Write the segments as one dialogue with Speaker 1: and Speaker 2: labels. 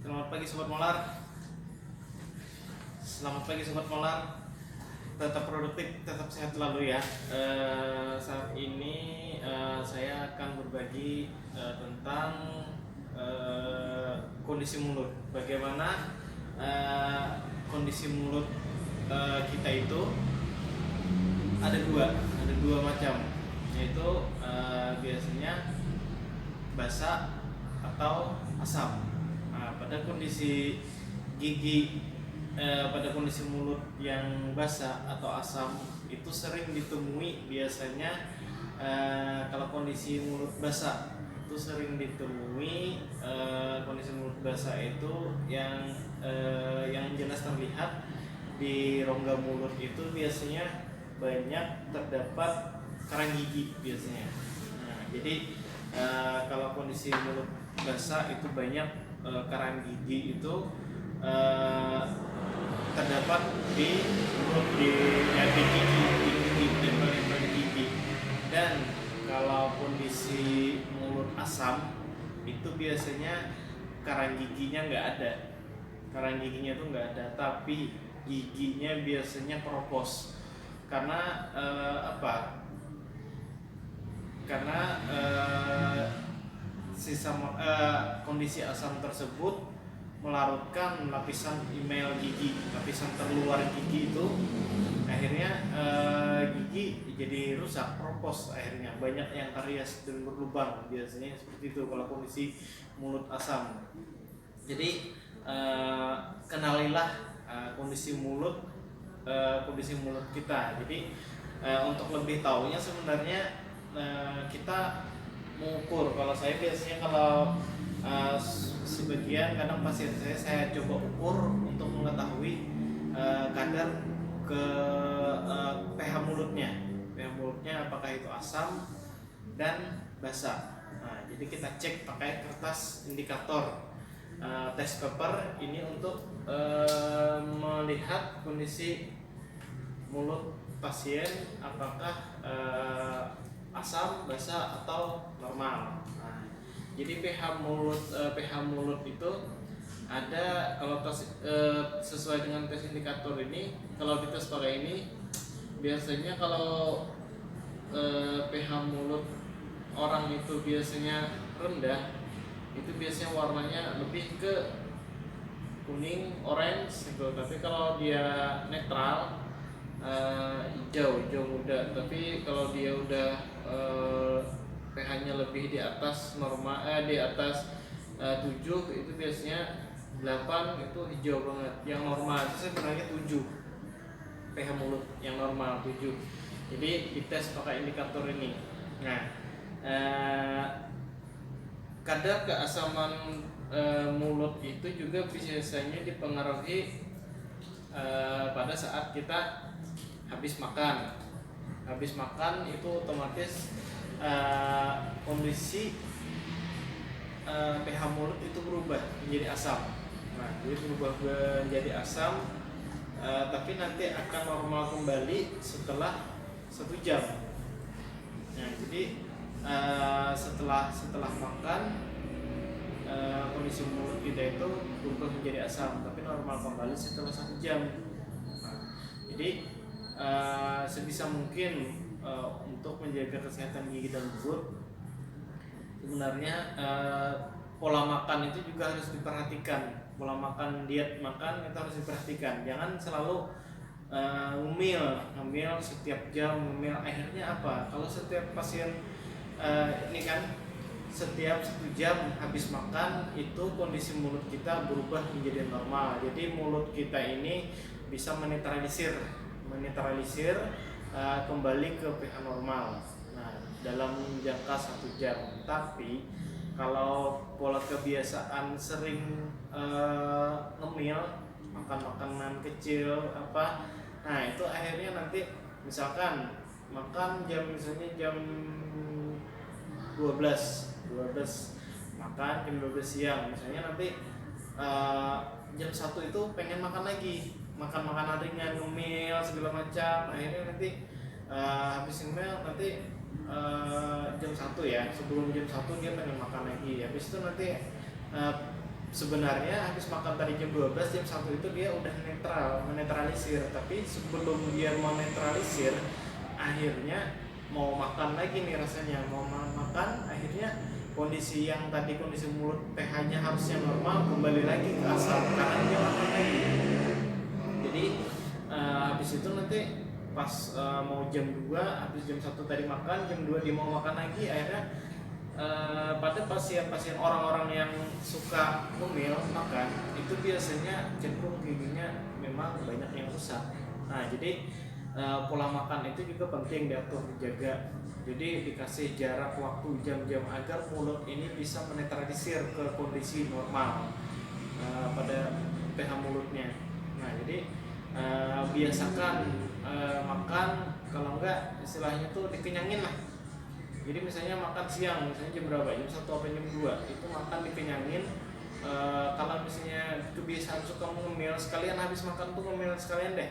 Speaker 1: Selamat pagi Sobat Molar. Selamat pagi Sobat Molar. Tetap produktif, tetap sehat selalu ya. Saat ini saya akan berbagi tentang kondisi mulut. Bagaimana kondisi mulut kita itu ada dua macam, yaitu biasanya basah atau asam. Nah, pada kondisi gigi, pada kondisi mulut yang basah atau asam itu sering ditemui biasanya. Kalau kondisi mulut basah itu sering ditemui, kondisi mulut basah itu yang jelas terlihat di rongga mulut itu biasanya banyak terdapat karang gigi biasanya. Nah, jadi kalau kondisi mulut basah itu banyak karang gigi itu terdapat di mulut, di gigi dan bagian gigi. Dan kalau kondisi mulut asam itu biasanya karang giginya nggak ada, tapi giginya biasanya keropos. Karena karena kondisi asam tersebut melarutkan lapisan email gigi, lapisan terluar gigi itu, akhirnya gigi jadi rusak, keropos, akhirnya banyak yang karies dan berlubang, biasanya seperti itu kalau kondisi mulut asam. Jadi kenalilah kondisi mulut kita. Jadi untuk lebih tahunya sebenarnya kita mengukur. Kalau saya biasanya sebagian kadang pasien saya coba ukur untuk mengetahui kadar ke pH mulutnya apakah itu asam dan basah. Nah, jadi kita cek pakai kertas indikator test paper ini untuk melihat kondisi mulut pasien apakah asam, basah atau normal. Nah, jadi pH mulut itu ada, kalau sesuai dengan tes indikator ini, kalau dites pakai ini biasanya kalau pH mulut orang itu biasanya rendah, itu biasanya warnanya lebih ke kuning, orange gitu. Tapi kalau dia netral, hijau muda. Tapi kalau dia udah pH-nya lebih di atas normal, di atas 7, itu biasanya 8 itu hijau banget. Yang normal itu sebenarnya 7, pH mulut yang normal 7. Jadi dites pakai indikator ini. Nah, kadar keasaman mulut itu juga biasanya dipengaruhi pada saat kita habis makan itu otomatis kondisi pH mulut itu berubah menjadi asam. Nah, jadi berubah menjadi asam, tapi nanti akan normal kembali setelah 1 jam. Nah, jadi setelah makan, kondisi mulut kita itu berubah menjadi asam, tapi normal kembali setelah 1 jam. Nah, jadi sebisa mungkin untuk menjaga kesehatan gigi dan mulut, sebenarnya pola makan itu juga harus diperhatikan. Pola makan, diet makan itu harus diperhatikan. Jangan selalu ngemil setiap jam, akhirnya apa? Kalau setiap pasien ini kan setiap 1 jam habis makan itu kondisi mulut kita berubah menjadi normal. Jadi mulut kita ini bisa menetralisir kembali ke pH normal. Nah, dalam jangka 1 jam. Tapi kalau pola kebiasaan sering ngemil, makan makanan kecil nah itu akhirnya nanti misalkan makan misalnya jam 12 makan jam 12 siang, misalnya nanti jam 1 itu pengen makan lagi, makan makanan ringan, ngemil segala macam. Akhirnya nanti habis ngemil nanti jam 1 ya, sebelum jam 1 dia pengen makan lagi. Habis itu nanti sebenarnya habis makan tadi jam 12, jam 1 itu dia udah menetralisir, tapi sebelum dia mau netralisir akhirnya mau makan lagi nih, rasanya mau makan, akhirnya kondisi yang tadi kondisi mulut pH-nya harusnya normal kembali lagi ke asam karena dia makan lagi. Jadi habis itu nanti pas mau jam 2, habis jam 1 tadi makan, jam 2 dia mau makan lagi, akhirnya pada pasien-pasien orang-orang yang suka ngemil makan itu biasanya cenderung giginya memang banyak yang rusak. Nah jadi pola makan itu juga penting diatur, dijaga. Jadi dikasih jarak waktu jam-jam agar mulut ini bisa menetralisir ke kondisi normal pada pH mulutnya. Nah jadi biasakan makan, kalau enggak istilahnya tuh dikenyangin lah. Jadi misalnya makan siang, misalnya jam berapa? Jam 1 atau jam 2 itu makan dikenyangin. Kalau misalnya kebiasaan suka ngemil, sekalian habis makan tuh ngemil sekalian deh.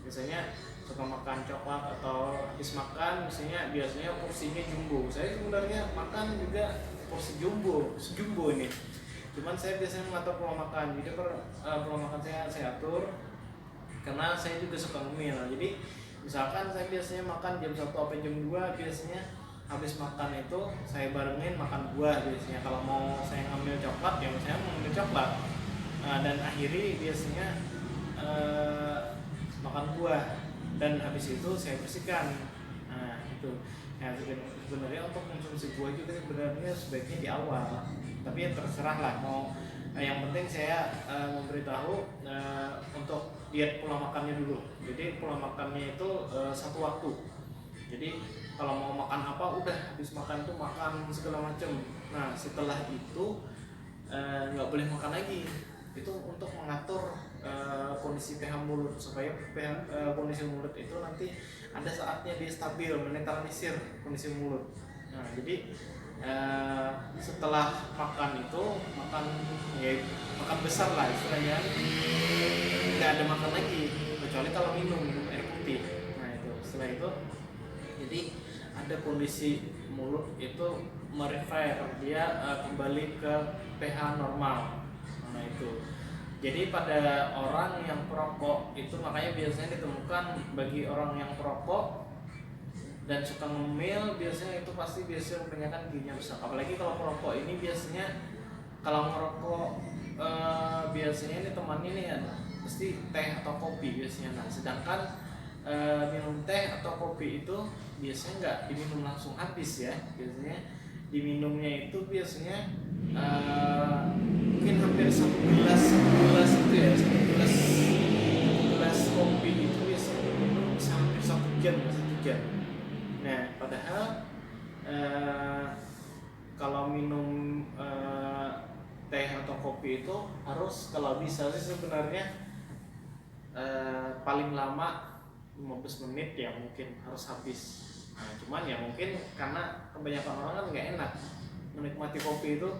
Speaker 1: Misalnya suka makan coklat atau habis makan biasanya porsinya jumbo. Saya sebenarnya makan juga porsi jumbo ini. Cuman saya biasanya mengatur pola makan. Jadi pola makan saya atur karena saya juga suka ngemil. Jadi misalkan saya biasanya makan jam 1 atau jam 2, biasanya habis makan itu saya barengin makan buah biasanya. Kalau mau saya ngambil coklat ya saya mengambil coklat, dan akhiri biasanya makan buah, dan habis itu saya bersihkan. Nah itu ya, sebenarnya untuk konsumsi buah juga sebenarnya sebaiknya di awal, tapi ya terserah lah mau. Yang penting saya memberitahu untuk diet pola makannya dulu. Jadi pola makannya itu satu waktu. Jadi kalau mau makan apa udah habis makan tuh makan segala macam. Nah setelah itu nggak boleh makan lagi. Itu untuk mengatur kondisi pH mulut supaya kondisi mulut itu nanti ada saatnya dia stabil, menetralisir kondisi mulut. Nah jadi setelah makan itu makan besar lah istilahnya, nggak ada makan lagi kecuali kalau minum air putih. Nah itu setelah itu jadi ada kondisi mulut itu merepair, dia kembali ke pH normal. Nah itu jadi pada orang yang perokok itu makanya biasanya ditemukan bagi orang yang perokok dan suka ngemil, biasanya itu pasti kebanyakan giginya rusak. Apalagi kalau perokok ini biasanya kalau ngerokok biasanya ini temannya nih ya pasti teh atau kopi biasanya. Nah sedangkan minum teh atau kopi itu biasanya nggak diminum langsung habis ya, biasanya diminumnya itu biasanya mungkin hampir satu gelas itu ya, satu gelas kopi itu biasanya diminum hampir 1 jam. Nah padahal kalau minum teh atau kopi itu harus, kalau bisa sih sebenarnya paling lama 15 menit ya mungkin harus habis. Nah, cuman ya mungkin karena kebanyakan orang kan nggak enak menikmati kopi itu,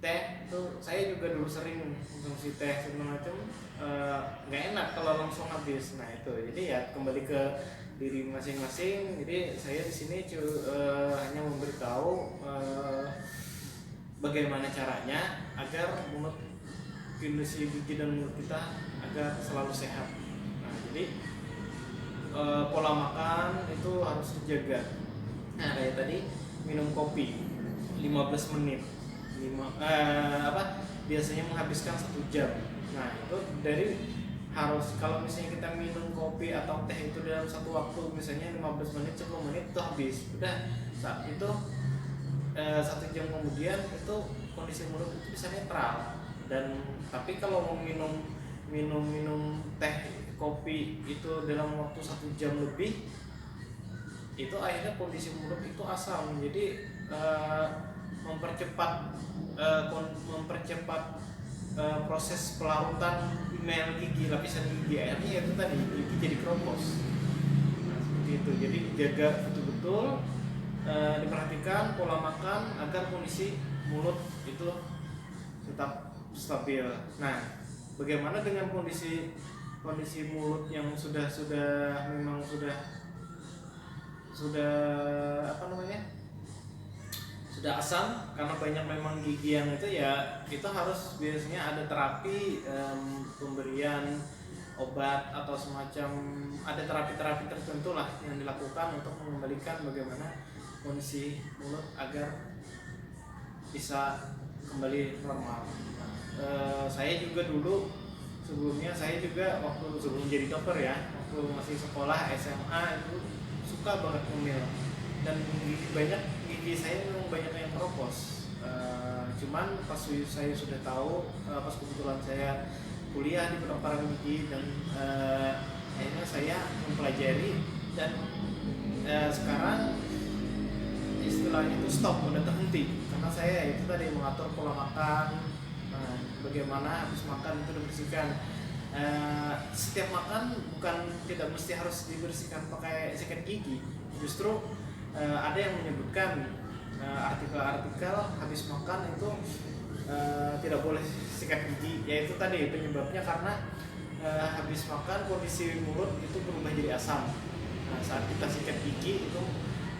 Speaker 1: teh tuh saya juga dulu sering konsumsi teh segala macam, nggak enak kalau langsung habis. Nah itu jadi ya kembali ke diri masing-masing. Jadi saya di sini hanya memberitahu bagaimana caranya agar mulut, kondisi gigi dan mulut kita agar selalu sehat. Nah jadi pola makan itu harus dijaga. Nah kayak tadi minum kopi 15 menit biasanya menghabiskan 1 jam. Nah itu dari harus, kalau misalnya kita minum kopi atau teh itu dalam satu waktu misalnya 15 menit 10 menit itu habis, udah saat itu 1 jam kemudian itu kondisi mulut itu bisa netral. Dan tapi kalau mau minum teh kopi itu dalam waktu 1 jam lebih, itu akhirnya kondisi mulut itu asam. Jadi mempercepat proses pelarutan email gigi, lapisan gigi, akhirnya itu tadi gigi jadi keropos. Nah, seperti itu. Jadi jaga betul-betul, diperhatikan pola makan agar kondisi mulut itu tetap stabil. Nah, bagaimana dengan kondisi mulut yang sudah sudah asam, karena banyak memang gigi yang itu ya, itu harus biasanya ada terapi, pemberian obat atau semacam, ada terapi-terapi tertentu lah yang dilakukan untuk mengembalikan bagaimana kondisi mulut agar bisa kembali normal. Saya juga dulu sebelumnya, saya juga waktu sebelum jadi dokter ya, waktu masih sekolah SMA itu suka banget ngemil, dan gigi saya memang banyak yang keropos. Cuman pas saya sudah tahu, pas kebetulan saya kuliah di kedokteran gigi, dan akhirnya saya mempelajari, dan sekarang istilahnya itu stop, udah terhenti, karena saya itu tadi mengatur pola makan. Bagaimana habis makan itu dibersihkan. Setiap makan bukan tidak mesti harus dibersihkan pakai sikat gigi. Justru ada yang menyebutkan, artikel-artikel habis makan itu tidak boleh sikat gigi, yaitu tadi penyebabnya karena habis makan kondisi mulut itu berubah jadi asam. Saat kita sikat gigi itu,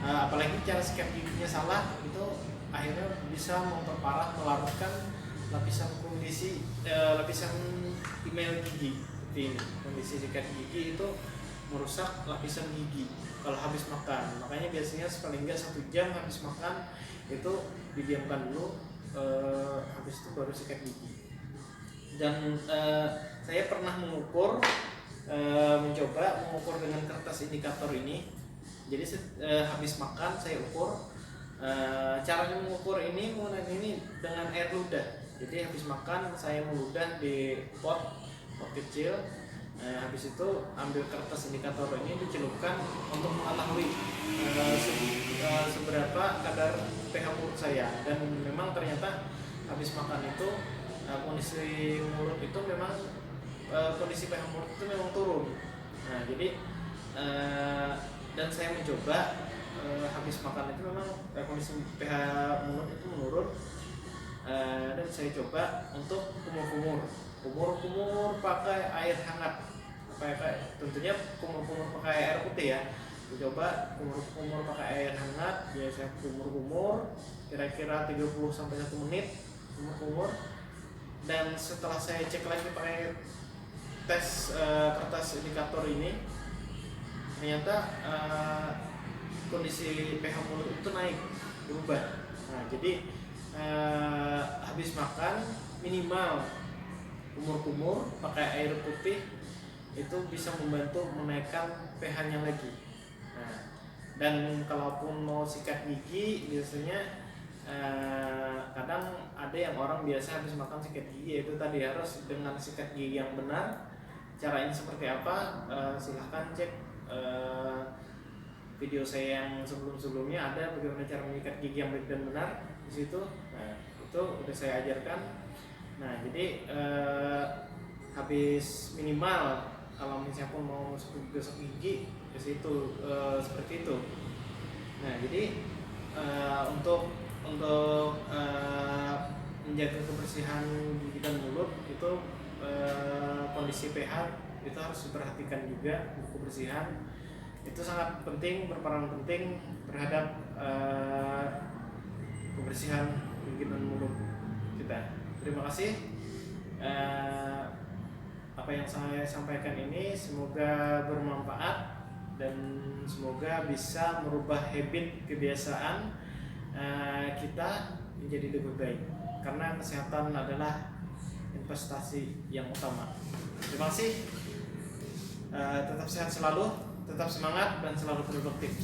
Speaker 1: apalagi cara sikat giginya salah, itu akhirnya bisa memperparah, melarutkan lapisan email gigi seperti ini. Kondisi sikat gigi itu merusak lapisan gigi kalau habis makan. Makanya biasanya paling enggak 1 jam habis makan itu didiamkan dulu, habis itu baru sikat gigi. Dan saya pernah mencoba mengukur dengan kertas indikator ini. Jadi habis makan saya ukur. Caranya mengukur ini menggunakan ini dengan air ludah. Jadi habis makan saya meludah di pot kecil. Habis itu ambil kertas indikator ini, dicelupkan untuk mengetahui seberapa kadar pH mulut saya. Dan memang ternyata habis makan itu kondisi mulut itu memang kondisi pH mulut itu memang turun. Jadi dan saya mencoba habis makan itu memang kondisi pH mulut itu menurun. Dan saya coba untuk kumur pakai air hangat, tentunya kumur pakai air putih ya. Saya coba kumur pakai air hangat, ya saya kumur kira-kira 30 sampai 1 menit kumur. Dan setelah saya cek lagi pakai tes kertas indikator ini, ternyata kondisi pH mulut itu naik, berubah. Jadi habis makan minimal kumur pakai air putih itu bisa membantu menaikkan pH-nya lagi. Dan kalaupun mau sikat gigi, biasanya kadang ada yang orang biasa habis makan sikat gigi, itu tadi harus dengan sikat gigi yang benar. Caranya seperti apa? Silahkan cek video saya yang sebelumnya, ada bagaimana cara menyikat gigi yang baik dan benar di situ. Itu udah saya ajarkan. Jadi habis minimal kalau misalnya pun mau gosok gigi ke situ, seperti itu. Jadi untuk menjaga kebersihan gigi dan mulut itu, kondisi pH itu harus diperhatikan juga. Kebersihan itu sangat penting, berperan penting terhadap kebersihan gigi dan mulut kita. Terima kasih. Apa yang saya sampaikan ini semoga bermanfaat dan semoga bisa merubah habit, kebiasaan kita menjadi lebih baik, karena kesehatan adalah investasi yang utama. Terima kasih. Tetap sehat selalu, tetap semangat, dan selalu produktif.